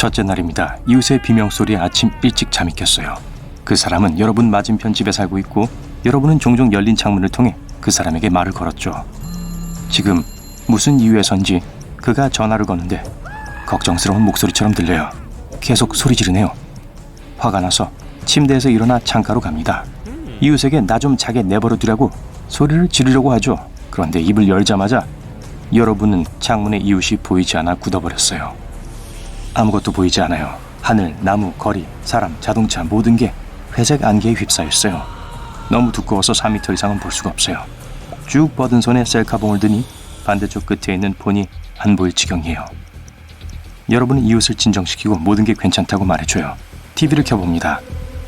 첫째 날입니다. 이웃의 비명소리에 아침 일찍 잠이 깼어요. 그 사람은 여러분 맞은편 집에 살고 있고 여러분은 종종 열린 창문을 통해 그 사람에게 말을 걸었죠. 지금 무슨 이유에선지 그가 전화를 거는데 걱정스러운 목소리처럼 들려요. 계속 소리 지르네요. 화가 나서 침대에서 일어나 창가로 갑니다. 이웃에게 나 좀 자게 내버려 두라고 소리를 지르려고 하죠. 그런데 입을 열자마자 여러분은 창문에 이웃이 보이지 않아 굳어버렸어요. 아무것도 보이지 않아요. 하늘, 나무, 거리, 사람, 자동차 모든 게 회색 안개에 휩싸였어요. 너무 두꺼워서 4m 이상은 볼 수가 없어요. 쭉 뻗은 손에 셀카봉을 드니 반대쪽 끝에 있는 폰이 안 보일 지경이에요. 여러분은 이웃을 진정시키고 모든 게 괜찮다고 말해줘요. TV를 켜봅니다.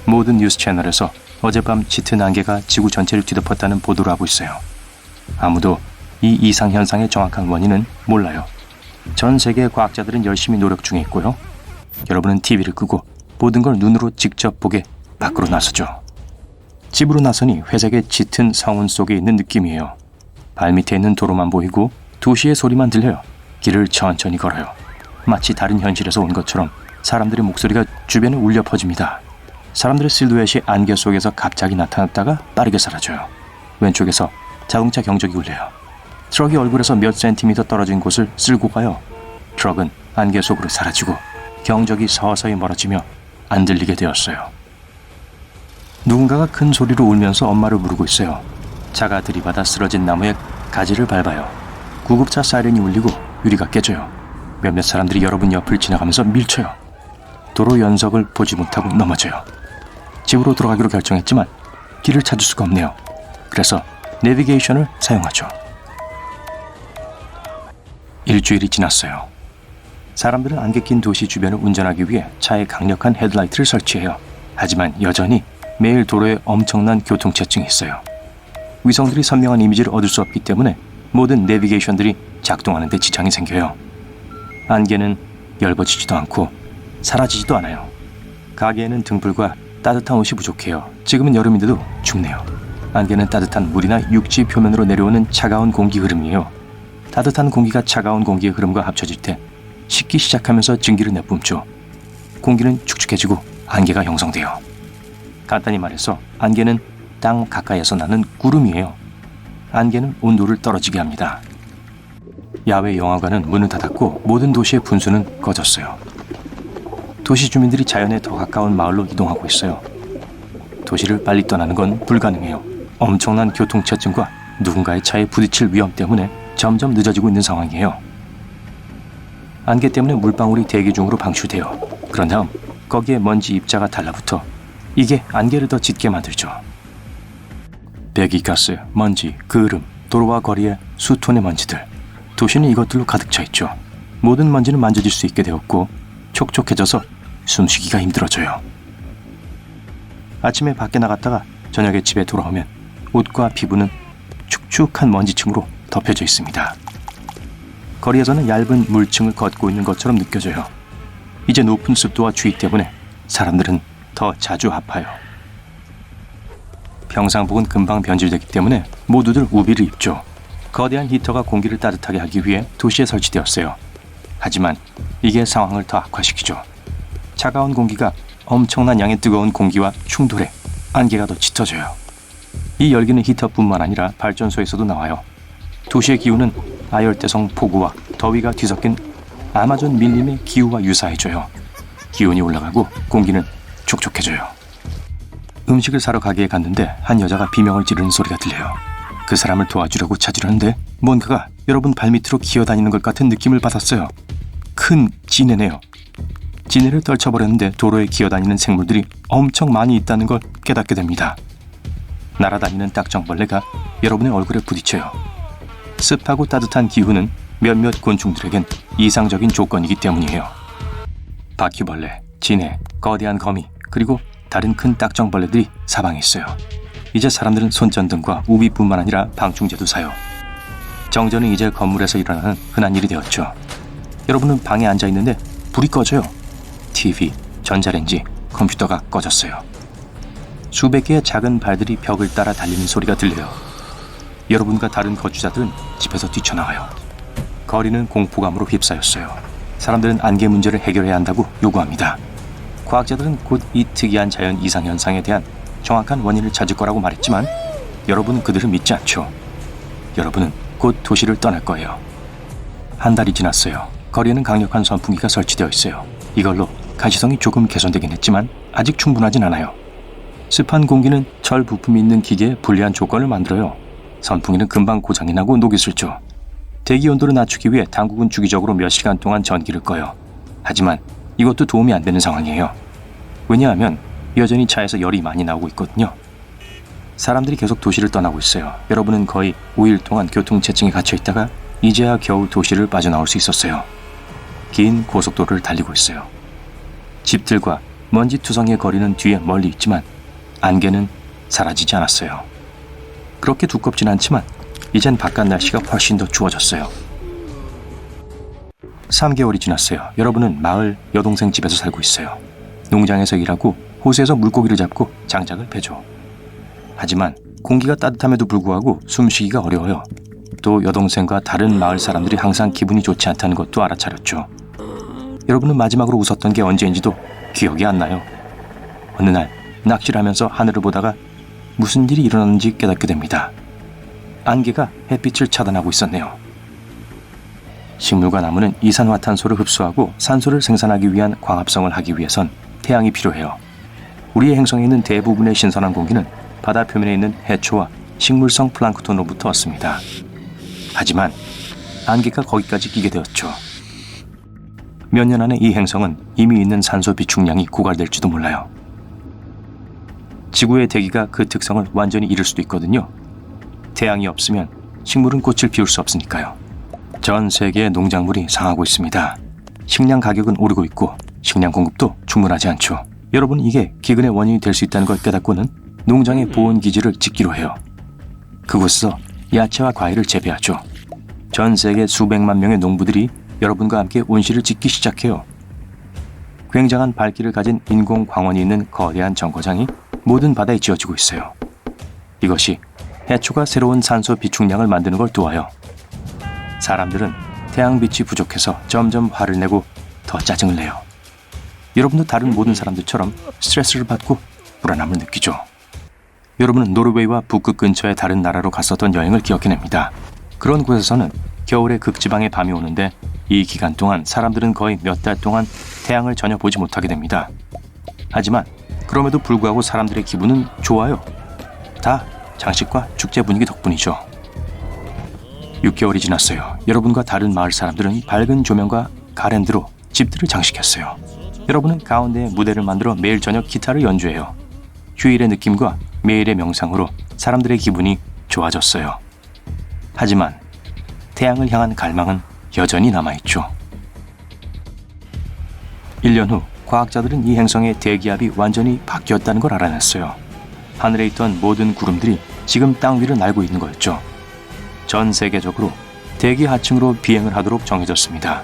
모든 뉴스 채널에서 어젯밤 짙은 안개가 지구 전체를 뒤덮었다는 보도를 하고 있어요. 아무도 이 이상 현상의 정확한 원인은 몰라요. 전 세계 과학자들은 열심히 노력 중에 있고요. 여러분은 TV를 끄고 모든 걸 눈으로 직접 보게 밖으로 나서죠. 집으로 나서니 회색의 짙은 성운 속에 있는 느낌이에요. 발밑에 있는 도로만 보이고 도시의 소리만 들려요. 길을 천천히 걸어요. 마치 다른 현실에서 온 것처럼 사람들의 목소리가 주변에 울려 퍼집니다. 사람들의 실루엣이 안개 속에서 갑자기 나타났다가 빠르게 사라져요. 왼쪽에서 자동차 경적이 울려요. 트럭이 얼굴에서 몇 센티미터 떨어진 곳을 쓸고 가요. 트럭은 안개 속으로 사라지고 경적이 서서히 멀어지며 안 들리게 되었어요. 누군가가 큰 소리로 울면서 엄마를 부르고 있어요. 차가 들이받아 쓰러진 나무에 가지를 밟아요. 구급차 사이렌이 울리고 유리가 깨져요. 몇몇 사람들이 여러분 옆을 지나가면서 밀쳐요. 도로 연석을 보지 못하고 넘어져요. 집으로 돌아가기로 결정했지만 길을 찾을 수가 없네요. 그래서 내비게이션을 사용하죠. 일주일이 지났어요. 사람들은 안개 낀 도시 주변을 운전하기 위해 차에 강력한 헤드라이트를 설치해요. 하지만 여전히 매일 도로에 엄청난 교통체증이 있어요. 위성들이 선명한 이미지를 얻을 수 없기 때문에 모든 내비게이션들이 작동하는 데 지장이 생겨요. 안개는 엷어지지도 않고 사라지지도 않아요. 가게에는 등불과 따뜻한 옷이 부족해요. 지금은 여름인데도 춥네요. 안개는 따뜻한 물이나 육지 표면으로 내려오는 차가운 공기 흐름이에요. 따뜻한 공기가 차가운 공기의 흐름과 합쳐질 때 식기 시작하면서 증기를 내뿜죠. 공기는 축축해지고 안개가 형성돼요. 간단히 말해서 안개는 땅 가까이에서 나는 구름이에요. 안개는 온도를 떨어지게 합니다. 야외 영화관은 문을 닫았고 모든 도시의 분수는 꺼졌어요. 도시 주민들이 자연에 더 가까운 마을로 이동하고 있어요. 도시를 빨리 떠나는 건 불가능해요. 엄청난 교통체증과 누군가의 차에 부딪힐 위험 때문에 점점 늦어지고 있는 상황이에요. 안개 때문에 물방울이 대기 중으로 방출돼요. 그런 다음 거기에 먼지 입자가 달라붙어 이게 안개를 더 짙게 만들죠. 배기가스, 먼지, 그을음, 도로와 거리에 수톤의 먼지들. 도시는 이것들로 가득 차 있죠. 모든 먼지는 만져질 수 있게 되었고 촉촉해져서 숨쉬기가 힘들어져요. 아침에 밖에 나갔다가 저녁에 집에 돌아오면 옷과 피부는 축축한 먼지층으로 덮여져 있습니다. 거리에서는 얇은 물층을 걷고 있는 것처럼 느껴져요. 이제 높은 습도와 추위 때문에 사람들은 더 자주 아파요. 평상복은 금방 변질되기 때문에 모두들 우비를 입죠. 거대한 히터가 공기를 따뜻하게 하기 위해 도시에 설치되었어요. 하지만 이게 상황을 더 악화시키죠. 차가운 공기가 엄청난 양의 뜨거운 공기와 충돌해 안개가 더 짙어져요. 이 열기는 히터뿐만 아니라 발전소에서도 나와요. 도시의 기후는 아열대성 폭우와 더위가 뒤섞인 아마존 밀림의 기후와 유사해져요. 기온이 올라가고 공기는 촉촉해져요. 음식을 사러 가게에 갔는데 한 여자가 비명을 지르는 소리가 들려요. 그 사람을 도와주려고 찾으려는데 뭔가가 여러분 발밑으로 기어다니는 것 같은 느낌을 받았어요. 큰 지네네요. 지네를 떨쳐버렸는데 도로에 기어다니는 생물들이 엄청 많이 있다는 걸 깨닫게 됩니다. 날아다니는 딱정벌레가 여러분의 얼굴에 부딪혀요. 습하고 따뜻한 기후는 몇몇 곤충들에겐 이상적인 조건이기 때문이에요. 바퀴벌레, 지네, 거대한 거미, 그리고 다른 큰 딱정벌레들이 사방에 있어요. 이제 사람들은 손전등과 우비뿐만 아니라 방충제도 사요. 정전은 이제 건물에서 일어나는 흔한 일이 되었죠. 여러분은 방에 앉아 있는데 불이 꺼져요. TV, 전자레인지, 컴퓨터가 꺼졌어요. 수백 개의 작은 발들이 벽을 따라 달리는 소리가 들려요. 여러분과 다른 거주자들은 집에서 뛰쳐나와요. 거리는 공포감으로 휩싸였어요. 사람들은 안개 문제를 해결해야 한다고 요구합니다. 과학자들은 곧 이 특이한 자연 이상 현상에 대한 정확한 원인을 찾을 거라고 말했지만 여러분은 그들을 믿지 않죠. 여러분은 곧 도시를 떠날 거예요. 한 달이 지났어요. 거리에는 강력한 선풍기가 설치되어 있어요. 이걸로 가시성이 조금 개선되긴 했지만 아직 충분하진 않아요. 습한 공기는 철 부품이 있는 기계에 불리한 조건을 만들어요. 선풍기는 금방 고장이 나고 녹이 슬죠. 대기 온도를 낮추기 위해 당국은 주기적으로 몇 시간 동안 전기를 꺼요. 하지만 이것도 도움이 안 되는 상황이에요. 왜냐하면 여전히 차에서 열이 많이 나오고 있거든요. 사람들이 계속 도시를 떠나고 있어요. 여러분은 거의 5일 동안 교통체증에 갇혀 있다가 이제야 겨우 도시를 빠져나올 수 있었어요. 긴 고속도로를 달리고 있어요. 집들과 먼지 투성이의 거리는 뒤에 멀리 있지만 안개는 사라지지 않았어요. 그렇게 두껍진 않지만 이젠 바깥 날씨가 훨씬 더 추워졌어요. 3개월이 지났어요. 여러분은 마을 여동생 집에서 살고 있어요. 농장에서 일하고 호수에서 물고기를 잡고 장작을 패죠. 하지만 공기가 따뜻함에도 불구하고 숨쉬기가 어려워요. 또 여동생과 다른 마을 사람들이 항상 기분이 좋지 않다는 것도 알아차렸죠. 여러분은 마지막으로 웃었던 게 언제인지도 기억이 안 나요. 어느 날 낚시를 하면서 하늘을 보다가 무슨 일이 일어났는지 깨닫게 됩니다. 안개가 햇빛을 차단하고 있었네요. 식물과 나무는 이산화탄소를 흡수하고 산소를 생산하기 위한 광합성을 하기 위해선 태양이 필요해요. 우리의 행성에 있는 대부분의 신선한 공기는 바다 표면에 있는 해초와 식물성 플랑크톤으로부터 왔습니다. 하지만 안개가 거기까지 끼게 되었죠. 몇 년 안에 이 행성은 이미 있는 산소 비축량이 고갈될지도 몰라요. 지구의 대기가 그 특성을 완전히 잃을 수도 있거든요. 태양이 없으면 식물은 꽃을 피울 수 없으니까요. 전 세계의 농작물이 상하고 있습니다. 식량 가격은 오르고 있고 식량 공급도 충분하지 않죠. 여러분, 이게 기근의 원인이 될 수 있다는 걸 깨닫고는 농장의 보온 기지를 짓기로 해요. 그곳에서 야채와 과일을 재배하죠. 전 세계 수백만 명의 농부들이 여러분과 함께 온실을 짓기 시작해요. 굉장한 발길을 가진 인공 광원이 있는 거대한 정거장이 모든 바다에 지어지고 있어요. 이것이 해초가 새로운 산소 비축량을 만드는 걸 도와요. 사람들은 태양빛이 부족해서 점점 화를 내고 더 짜증을 내요. 여러분도 다른 모든 사람들처럼 스트레스를 받고 불안함을 느끼죠. 여러분은 노르웨이와 북극 근처의 다른 나라로 갔었던 여행을 기억해냅니다. 그런 곳에서는 겨울에 극지방의 밤이 오는데 이 기간 동안 사람들은 거의 몇 달 동안 태양을 전혀 보지 못하게 됩니다. 하지만 그럼에도 불구하고 사람들의 기분은 좋아요. 다 장식과 축제 분위기 덕분이죠. 6개월이 지났어요. 여러분과 다른 마을 사람들은 밝은 조명과 가랜드로 집들을 장식했어요. 여러분은 가운데에 무대를 만들어 매일 저녁 기타를 연주해요. 휴일의 느낌과 매일의 명상으로 사람들의 기분이 좋아졌어요. 하지만 태양을 향한 갈망은 여전히 남아있죠. 1년 후 과학자들은 이 행성의 대기압이 완전히 바뀌었다는 걸 알아냈어요. 하늘에 있던 모든 구름들이 지금 땅 위를 날고 있는 거였죠. 전 세계적으로 대기 하층으로 비행을 하도록 정해졌습니다.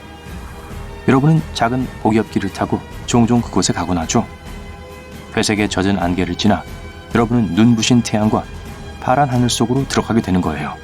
여러분은 작은 오겹길을 타고 종종 그곳에 가곤 하죠. 회색에 젖은 안개를 지나 여러분은 눈부신 태양과 파란 하늘 속으로 들어가게 되는 거예요.